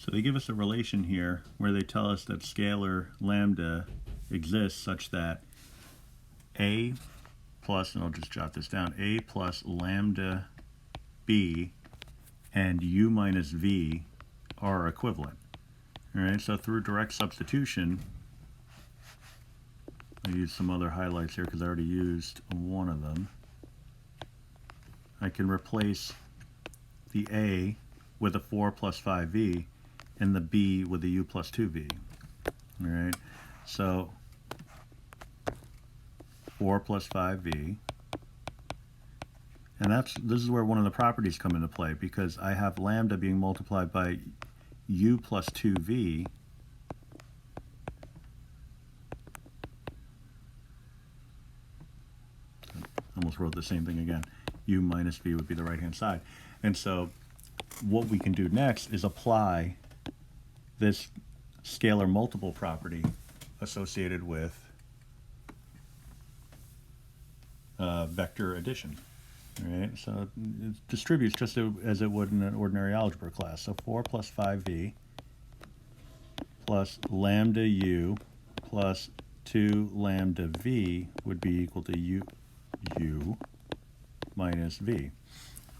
So they give us a relation here where they tell us that scalar lambda exists such that a plus, and I'll just jot this down, a plus lambda b and u minus v are equivalent. All right, so through direct substitution, I use some other highlights here because I already used one of them. I can replace the a with a 4 plus 5v and the b with a u plus 2v. All right, so 4 plus 5v, and this is where one of the properties come into play, because I have lambda being multiplied by u plus 2v, almost wrote the same thing again, u minus v would be the right hand side. And so what we can do next is apply this scalar multiple property associated with vector addition. All right, so it distributes just as it would in an ordinary algebra class. So 4 plus 5v plus lambda u plus 2 lambda v would be equal to u minus v.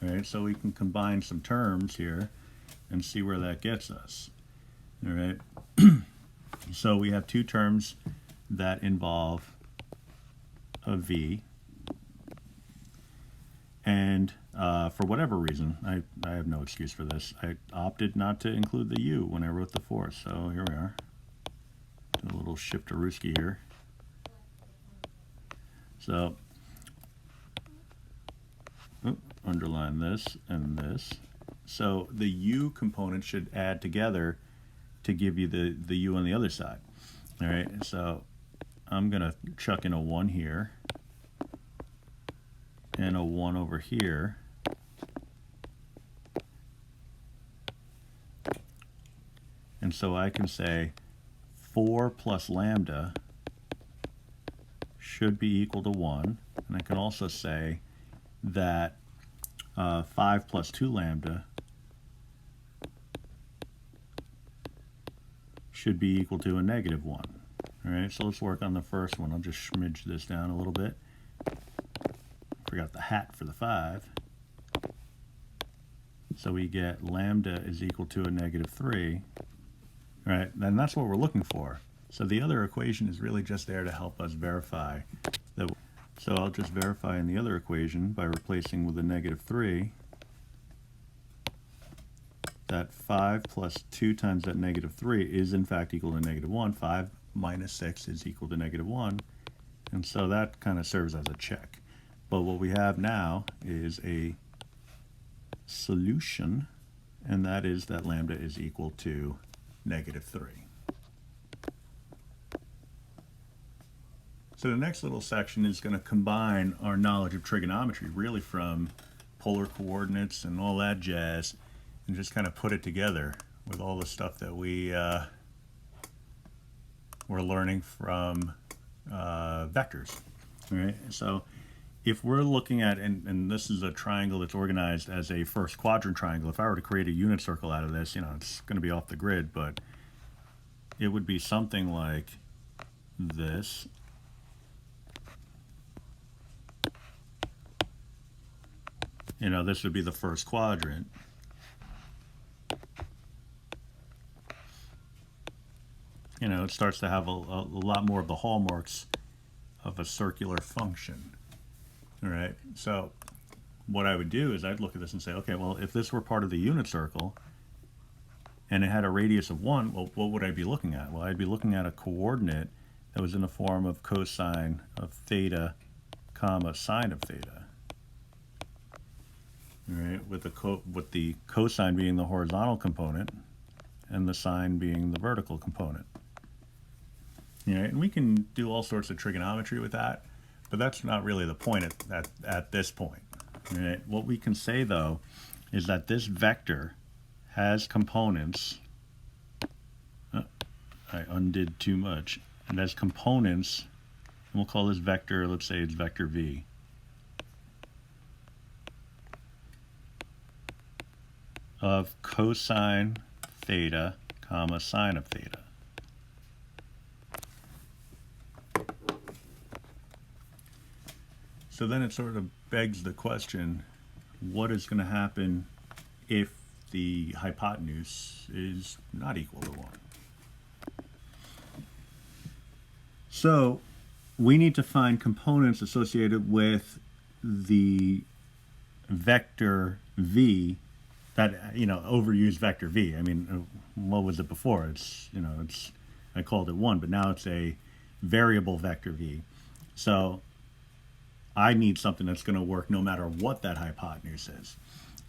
All right, so we can combine some terms here and see where that gets us. All right, so we have two terms that involve a v, and for whatever reason, I have no excuse for this, I opted not to include the u when I wrote the force. So here we are. Do a little shift-a-rooski here. So underline this and this. So the u component should add together to give you the u on the other side. All right, so I'm going to chuck in a 1 here and a 1 over here. And so I can say 4 plus lambda should be equal to 1. And I can also say that 5 plus 2 lambda should be equal to a negative 1. All right, so let's work on the first one. I'll just smidge this down a little bit. Forgot the hat for the 5. So we get lambda is equal to a negative 3. All right, and that's what we're looking for. So the other equation is really just there to help us verify that. So I'll just verify in the other equation by replacing with a negative 3 that 5 plus 2 times that negative 3 is in fact equal to negative 1. 5 minus 6 is equal to negative 1. And so that kind of serves as a check. But what we have now is a solution, and that is that lambda is equal to negative 3. So the next little section is going to combine our knowledge of trigonometry, really from polar coordinates and all that jazz, and just kind of put it together with all the stuff that we're learning from vectors. All right? So if we're looking at, and this is a triangle that's organized as a first quadrant triangle, if I were to create a unit circle out of this, you know, it's going to be off the grid, but it would be something like this. You know, this would be the first quadrant. You know, it starts to have a lot more of the hallmarks of a circular function. All right, so what I would do is I'd look at this and say, okay, well, if this were part of the unit circle and it had a radius of 1, well, what would I be looking at? Well, I'd be looking at a coordinate that was in the form of cosine of theta, comma, sine of theta. All right, with the cosine being the horizontal component and the sine being the vertical component. All right, and we can do all sorts of trigonometry with that, but that's not really the point at this point. All right, what we can say though is that this vector has components. I undid too much. It has components, and we'll call this vector, let's say it's vector v. Of cosine theta, comma, sine of theta. So then it sort of begs the question, what is going to happen if the hypotenuse is not equal to 1? So we need to find components associated with the vector v, that, overused vector v. I mean, what was it before? I called it 1, but now it's a variable vector v. So I need something that's going to work no matter what that hypotenuse is.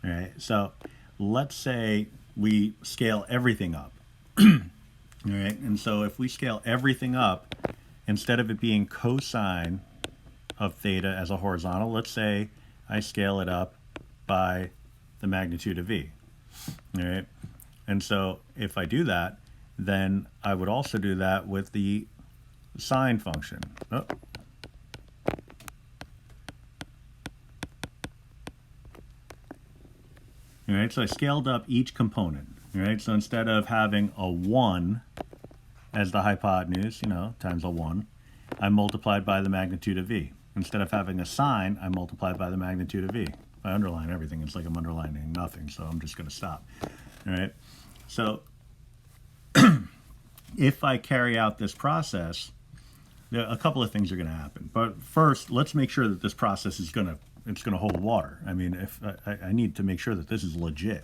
All right, so let's say we scale everything up. All right, and so if we scale everything up, instead of it being cosine of theta as a horizontal, let's say I scale it up by the magnitude of v. All right, and so if I do that, then I would also do that with the sine function. Oh. All right, so I scaled up each component. All right, so instead of having a 1 as the hypotenuse, times a 1, I multiplied by the magnitude of v. Instead of having a sine, I multiplied by the magnitude of v. If I underline everything, it's like I'm underlining nothing, so I'm just going to stop. All right, so if I carry out this process, a couple of things are going to happen. But first, let's make sure that this process is going to hold water. I mean, if I need to make sure that this is legit.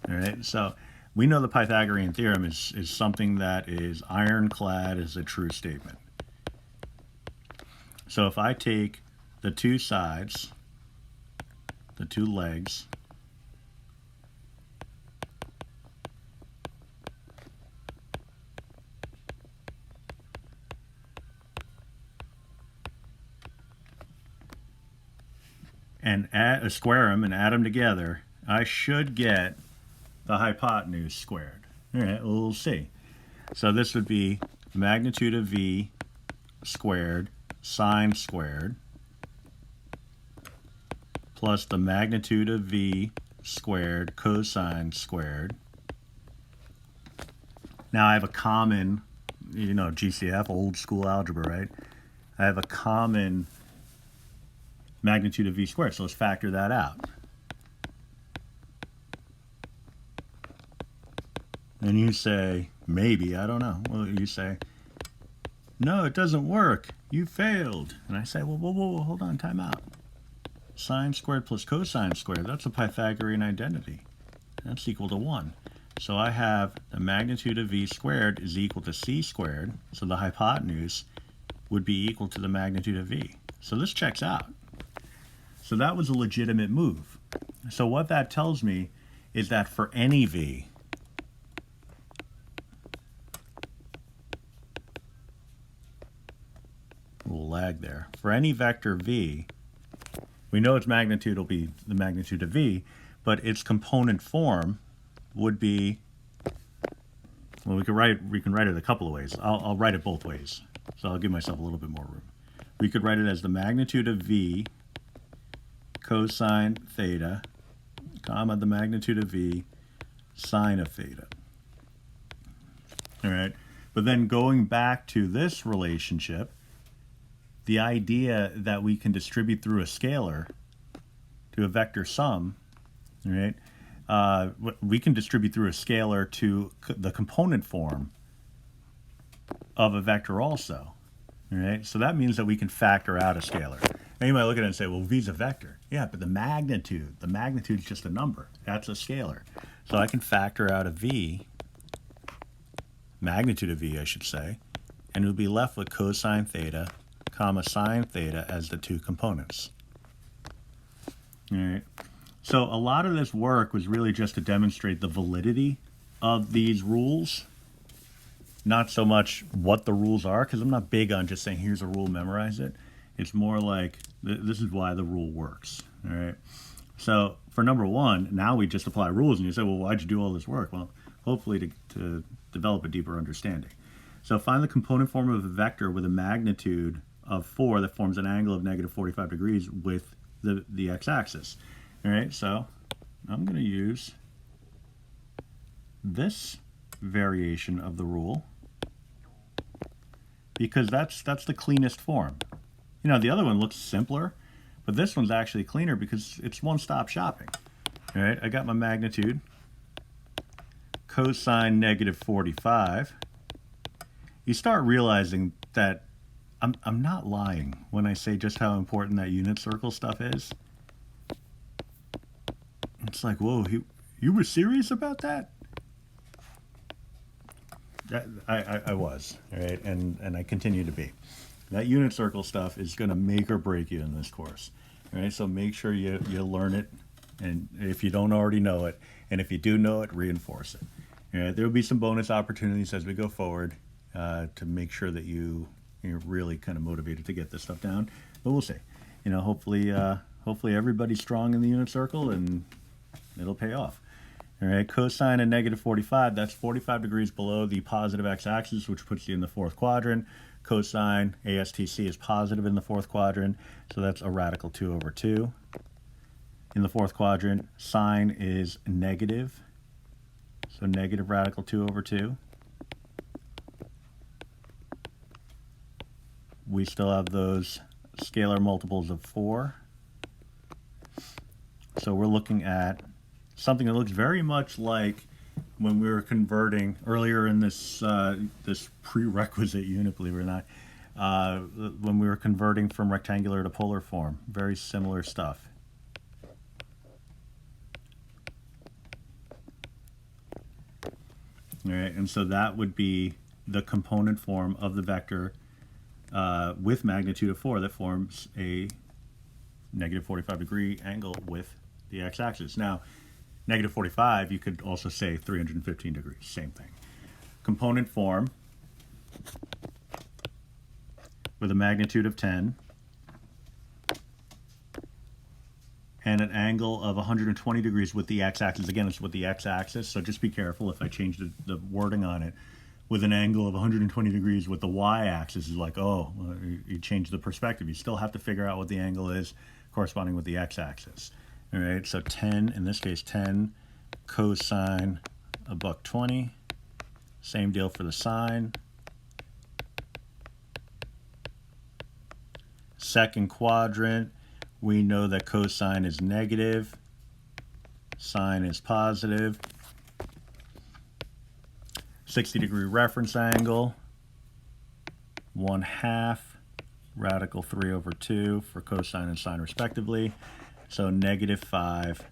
All right, so we know the Pythagorean theorem is something that is ironclad as a true statement. So if I take the two sides, the two legs, and square them and add them together, I should get the hypotenuse squared. All right, well, we'll see. So this would be magnitude of v squared sine squared plus the magnitude of v squared cosine squared. Now I have a common, GCF, old school algebra, right? I have a common magnitude of v squared, so let's factor that out. And you say, maybe, I don't know. Well, you say, no, it doesn't work. You failed. And I say, well, whoa, hold on, time out. Sine squared plus cosine squared, that's a Pythagorean identity. That's equal to 1. So I have the magnitude of v squared is equal to c squared, so the hypotenuse would be equal to the magnitude of v. So this checks out. So that was a legitimate move. So what that tells me is that for any v, we'll lag there. For any vector v, we know its magnitude will be the magnitude of v, but its component form would be, well, we can write it a couple of ways. I'll write it both ways, so I'll give myself a little bit more room. We could write it as the magnitude of v cosine theta, comma, the magnitude of v sine of theta. All right, but then going back to this relationship, the idea that we can distribute through a scalar to a vector sum, right? We can distribute through a scalar to the component form of a vector also, right? So that means that we can factor out a scalar. Now you might look at it and say, well, v is a vector. Yeah, but the magnitude is just a number. That's a scalar. So I can factor out a v, magnitude of v, I should say, and we'll be left with cosine theta, comma, sine theta as the two components. All right. So a lot of this work was really just to demonstrate the validity of these rules, not so much what the rules are, because I'm not big on just saying, here's a rule, memorize it. It's more like, this is why the rule works. All right. So for number one, now we just apply rules, and you say, well, why'd you do all this work? Well, hopefully to develop a deeper understanding. So find the component form of a vector with a magnitude of 4 that forms an angle of negative 45 degrees with the x-axis. All right, so I'm going to use this variation of the rule, because that's the cleanest form. You know, the other one looks simpler, but this one's actually cleaner because it's one-stop shopping. All right, I got my magnitude, cosine negative 45. You start realizing that I'm not lying when I say just how important that unit circle stuff is. It's like, whoa, you were serious about that? I was, all right, and I continue to be. That unit circle stuff is going to make or break you in this course. All right, so make sure you learn it, and if you don't already know it, and if you do know it, reinforce it. All right, there will be some bonus opportunities as we go forward to make sure that you're really kind of motivated to get this stuff down. But we'll see. You know, hopefully everybody's strong in the unit circle, and it'll pay off. All right, cosine of negative 45, that's 45 degrees below the positive x-axis, which puts you in the fourth quadrant. Cosine, ASTC, is positive in the fourth quadrant, so that's a radical 2 over 2. In the fourth quadrant, sine is negative, so negative radical 2 over 2. We still have those scalar multiples of 4. So we're looking at something that looks very much like when we were converting earlier in this this prerequisite unit, believe it or not, when we were converting from rectangular to polar form. Very similar stuff. All right, and so that would be the component form of the vector with magnitude of 4 that forms a negative 45 degree angle with the x-axis. Now, negative 45, you could also say 315 degrees, same thing. Component form with a magnitude of 10 and an angle of 120 degrees with the x-axis. Again, it's with the x-axis, so just be careful if I change the wording on it. With an angle of 120 degrees with the y-axis is like, oh, you change the perspective. You still have to figure out what the angle is corresponding with the x-axis. All right, so 10, in this case 10 cosine of $120. Same deal for the sine. Second quadrant, we know that cosine is negative, sine is positive. 60-degree reference angle, 1/2 radical 3 over 2 for cosine and sine respectively. So negative 5